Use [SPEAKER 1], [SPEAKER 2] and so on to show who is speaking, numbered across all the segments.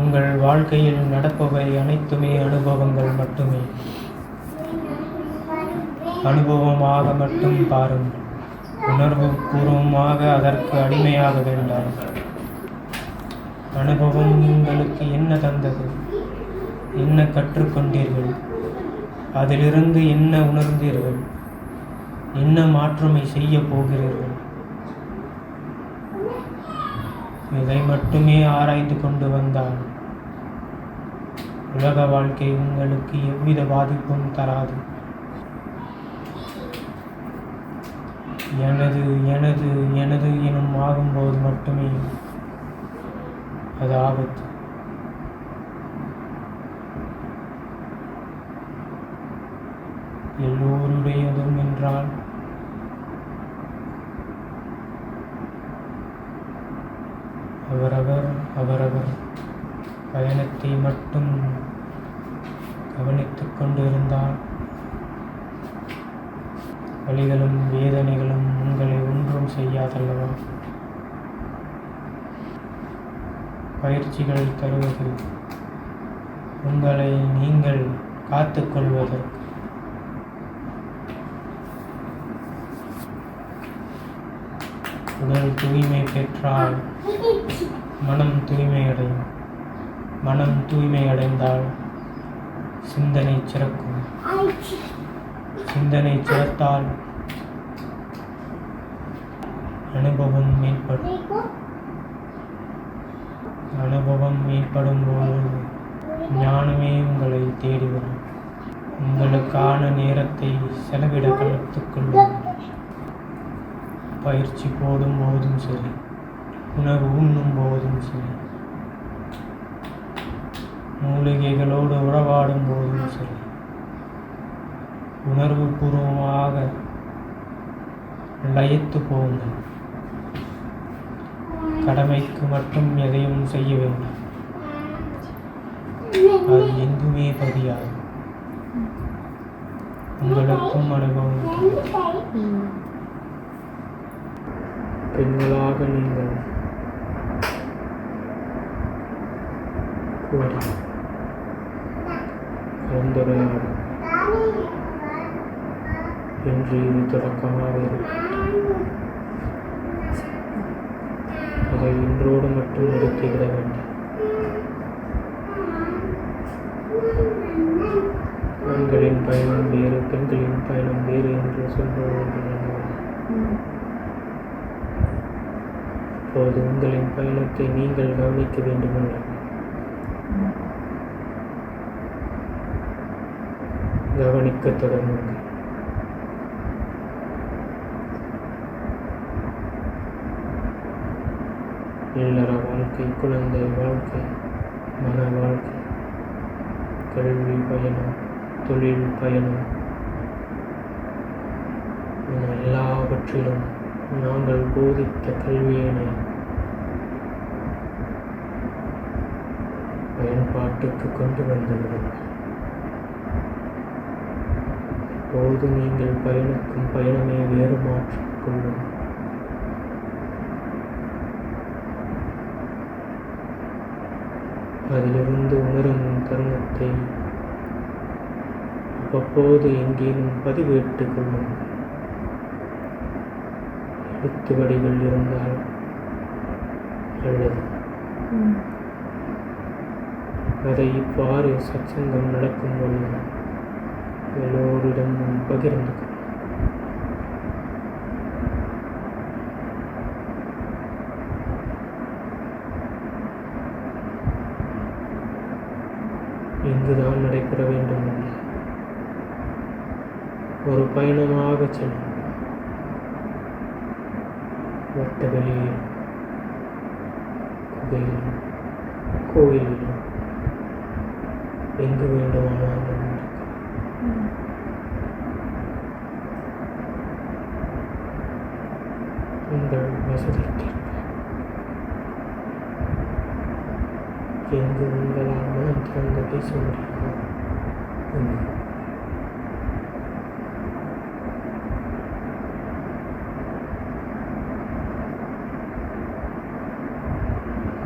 [SPEAKER 1] உங்கள் வாழ்க்கையில் நடப்பவை அனைத்துமே அனுபவங்கள் மட்டுமே. அனுபவமாக மட்டும் பாருங்கள். உணர்வு பூர்வமாக அதற்கு அடிமையாக வேண்டாம். அனுபவம் உங்களுக்கு என்ன தந்தது? என்ன கற்றுக்கொண்டீர்கள்? அதிலிருந்து என்ன உணர்ந்தீர்கள்? என்ன மாற்றமை செய்ய போகிறீர்கள்? இதை மட்டுமே ஆராய்ந்து கொண்டு வந்தால் உலக வாழ்க்கை உங்களுக்கு எவ்வித பாதிப்பும் தராது. எனது எனது எனது எனும் ஆகும்போது மட்டுமே அது ஆபத்து. எல்லோருடையதும் என்றால் அவரவர் பயணத்தை மட்டும் கவனித்துக் கொண்டிருந்தால் வலிகளும் வேதனைகளும் உங்களை ஒன்றும் செய்யாதல்லவா? பயிற்சிகள் தருவது உங்களை நீங்கள் காத்துக்கொள்வதற்கு. உடல் தூய்மை பெற்றால் மனம் தூய்மையடையும். மனம் தூய்மையடைந்தால் சிந்தனை சிறக்கும். சிந்தனை சிறத்தால் அனுபவம் மேம்படும். அனுபவம் மேம்படும் போது ஞானமே உங்களை தேடி வரும். உங்களுக்கான நேரத்தை செலவிட கற்றுக்கொள்ளுங்கள். பயிற்சி போடும் போதும் சரி, உணவு உண்ணும் போதும் சரி, மூலிகைகளோடு உறவாடும் போதும் சரி, உணர்வு பூர்வமாக லயித்து போங்கள். கடமைக்கு மட்டும் எதையும் செய்ய வேண்டும். அது எங்குமே பதியாது. உங்களுக்கும் அனுபவம். பெண்களாக நீங்கள் கூடி கலந்துரையாடும் என்று இது தொடக்கமாக இருக்கும். அதை இன்றோடு மட்டும் நிறுத்திவிட வேண்டும். ஆண்களின் பயணம் வேறு, பெண்களின் பயணம் வேறு என்று சொல்பவர்கள். இப்போது உங்களின் பயணத்தை நீங்கள் கவனிக்க வேண்டுமல்ல. கவனிக்க தொடங்குங்கள். இல்லற வாழ்க்கை, குழந்தை வாழ்க்கை, மன வாழ்க்கை, கல்வி பயணம், தொழில் பயணம் என எல்லாவற்றிலும் நாங்கள் போதித்த கல்வியினை பயன்பாட்டுக்கு கொண்டு வந்துவிடுங்கள். இப்போது நீங்கள் பயணிக்கும் பயணமே வேறு மாற்றிக்கொள்ளும். அதிலிருந்து உணரும் தருணத்தை அவ்வப்போது எங்கேனும் பதிவேற்றுக் கொள்ளும். எழுத்து வடிவில் இருந்தால் அல்லது அதை இவ்வாறு சத்சங்கம் நடக்கும் பொழுது எல்லோரிடமும் பகிர்ந்து கொள்ளும். இங்குதான் நடைபெற வேண்டும். ஒரு பயணமாக செல்லும். வட்ட வெளியில், குகையில், கோயிலில், எங்கு வேண்டுமானாலும் உங்கள் வசதிக்கு எங்கு உங்களால் மனம் திறந்து பேச முடியுமோ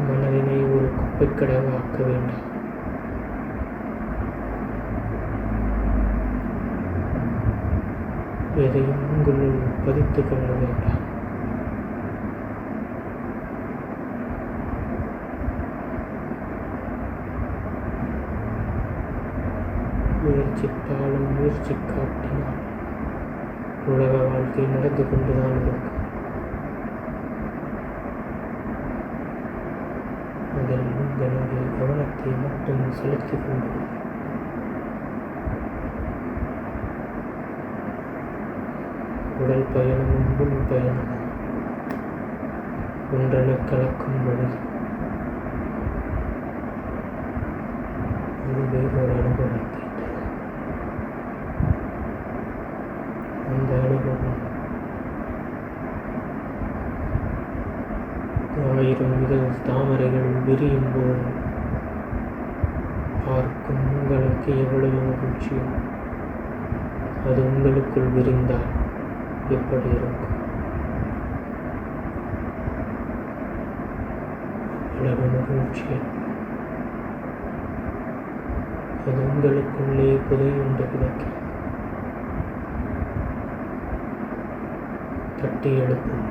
[SPEAKER 1] மனதினை ஒரு வெக்கடவாக்க வேண்டாம். எதையும் உங்களுள் பதித்துக் கொள்ள வேண்டாம். முயற்சித்தாலும் முயற்சி காட்டினால் உலக வாழ்க்கை நடந்து கொண்டுதான் இருக்கும். அதில் உங்களுடைய கவனத்தை மட்டும் செலுத்திக் கொண்டு உடல் பயணமும் உள் பயணமும் ஒன்றென கலக்கும் பொழுது அது வேறொரு அனுபவத்தை தரும். அந்த அனுபவம் 1000 இதழ் தாமரைகள் விரியும் போது பார்க்கும் உங்களுக்கு எவ்வளவு மகிழ்ச்சியோ அது உங்களுக்குள் விரிந்தால் எப்படி இருக்கும்? அவ்வளவு மகிழ்ச்சி அது உங்களுக்குள்ளே புதையுண்டு கிடக்கிறது. தட்டி எழுப்பும்.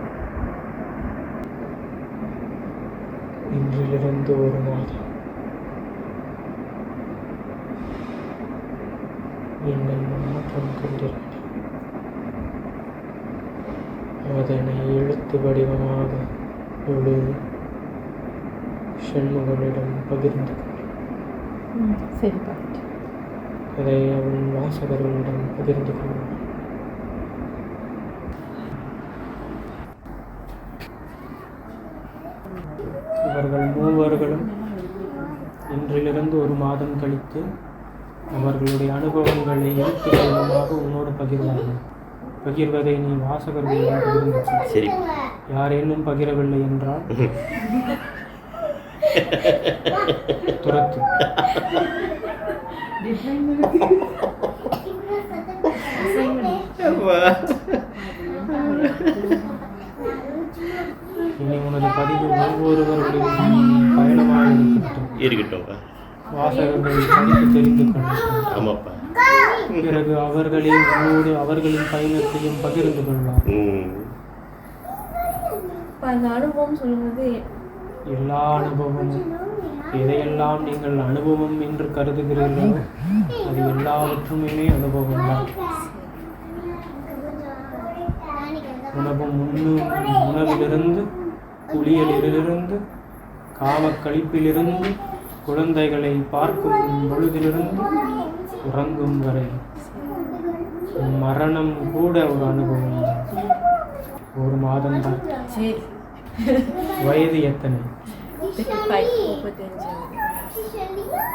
[SPEAKER 1] இன்றிலிருந்து ஒரு மாதம் நீங்கள் மாற்றம் கொண்டிருந்தால் அதனை எழுத்து வடிவமாக எழுதி ஷண்முகனிடம் பகிர்ந்து
[SPEAKER 2] சரி,
[SPEAKER 1] அதை அவன் வாசகர்களிடம் பகிர்ந்து கொள்வான். அவர்கள் மூவர்களும் இன்றிலிருந்து ஒரு மாதம் கழித்து அவர்களுடைய அனுபவங்களை எழுத்து வடிவமாக உன்னோடு பகிர்வார்கள். பகிர்வதை நீ வாசகர்களிடம் பகிர்ந்து
[SPEAKER 3] சரி.
[SPEAKER 1] யாரேனும் பகிரவில்லை என்றால் துரத்து. இனி உனது பதிவு ஒவ்வொருவர்களுடைய பயணமாக இருக்கட்டும். வாசகர்கள் படித்து தெரிந்து கொள்ளட்டும்.
[SPEAKER 3] ஆமாப்பா.
[SPEAKER 1] பிறகு அவர்களே உன்னோடு அவர்களின் பயணத்தையும் பகிர்ந்து கொள்ளலாம்.
[SPEAKER 2] அந்த அனுபவம் சொல்லும்போது
[SPEAKER 1] எல்லா அனுபவமும் எதையெல்லாம் நீங்கள் அனுபவம் என்று கருதுகிறீர்களோ அது எல்லாவற்றுமே அனுபவம் தான். உணவிலிருந்து, குளியலிலிருந்து, காமக்கழிப்பிலிருந்து, குழந்தைகளை பார்க்கும் பொழுதிலிருந்து உறங்கும் வரை மரணம் கூட ஒரு அனுபவம் தான். ஒரு மாதம் தான். வயது எத்தனை?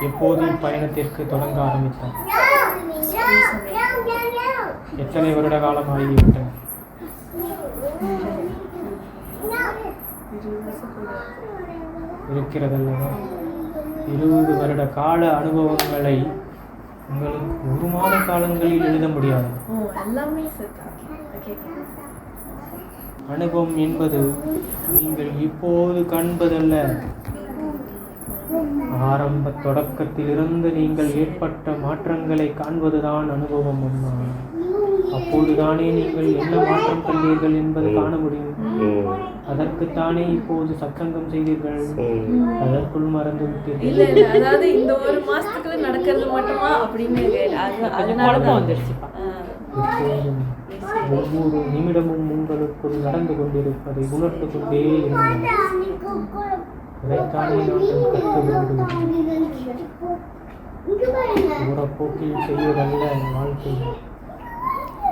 [SPEAKER 1] எப்போது இப்பயணத்திற்கு தொடங்க ஆரம்பித்தார்? எத்தனை வருட காலம் ஆகிவிட்டன? இருக்கிறதல்லவா? 20 வருட கால அனுபவங்களை உங்களுக்கு ஒரு மாத காலங்களில் எழுத முடியாது. அனுபவம் என்பது நீங்கள் இப்போது காண்பதல்ல. ஆரம்ப தொடக்கத்திலிருந்து நீங்கள் ஏற்பட்ட மாற்றங்களை காண்பதுதான் அனுபவம். அப்போதுதானே நீங்கள் என்ன மாற்றம் கண்டீர்கள் என்பது காண முடியும். அதற்குத்தானே இப்போது சத்சங்கம் செய்தீர்கள். அதற்குள் மறந்து விட்டீர்கள்.
[SPEAKER 2] அதாவது இந்த ஒரு மாசத்துக்குள்ள நடக்கிறது மட்டுமா அப்படின்னு அதனாலதான் வந்துருச்சுப்பா.
[SPEAKER 1] ஒவ்வொரு நிமிடமும் உங்களுக்குள் நடந்து கொண்டிருப்பதை உணர்ந்து கொண்டே இருந்தது. இதைத்தானே நாங்கள் கற்று விடுகிறோம். உறப்போக்கில் செய்வதல்ல வாழ்க்கை.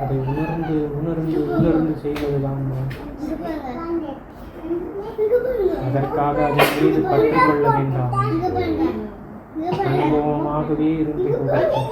[SPEAKER 1] அதை உணர்ந்து உணர்ந்து உணர்ந்து செய்வதுதான். அதற்காக அதன் மீது பற்றுக்கொள்ள வேண்டாம். அனுபவமாகவே இருந்து கொடுக்கும்.